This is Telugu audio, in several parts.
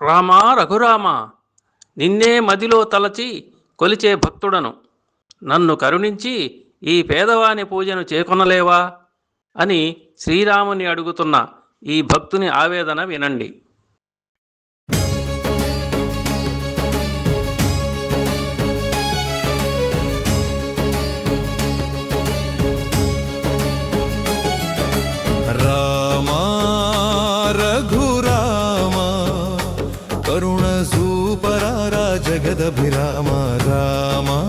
రామా రఘురామా, నిన్నే మదిలో తలచి కొలిచే భక్తుడను. నన్ను కరుణించి ఈ పేదవాని పూజను చేకొనలేవా అని శ్రీరాముని అడుగుతున్న ఈ భక్తుని ఆవేదన వినండి. రామా రఘురామ కరుణ సూపరారా జగదభిరామ రామా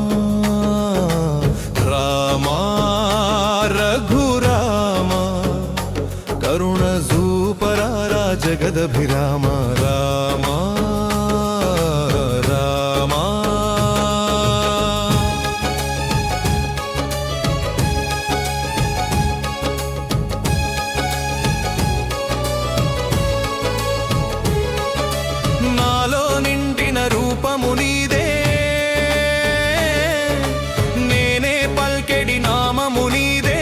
రామా రఘురామ కరుణ సూపరారా జగదభిరామ రామా రామా నాలో నిండిన రూపము నీదే, నేనే పల్కెడి నామము నీదే.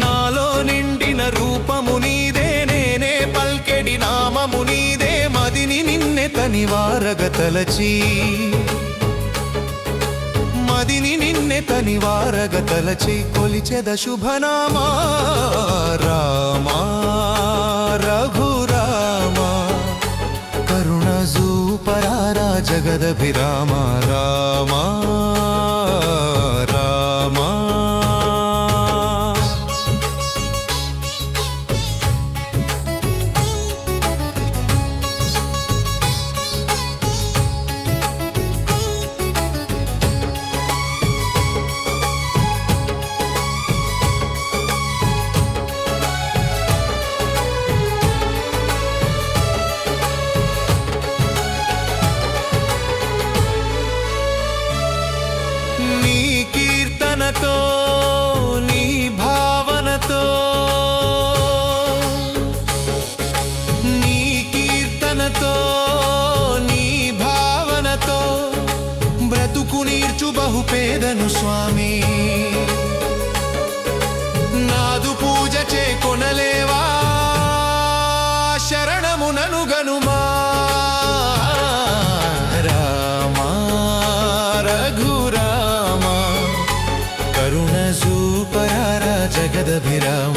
నాలో నిండిన రూపము నీదే, నేనే పల్కెడి నామము నీదే. మదిని నిన్నె తనివారగ తలచి, మదిని నిన్నె తనివారగ తలచి కొలిచెద శుభనామా రామా రఘురామ కరుణ సూపరారా జగదభిరామ రామా రామా. నీ కీర్తనతో నీ భావనతో, నీ కీర్తనతో నీ భావనతో బ్రతుకు నీర్చు బహుపేదను స్వామి. నాదు పూజ చేకొనలేవా, శరణమునను గనుమా రామా రఘురామ కరుణ సూపరారా జగదభిరామ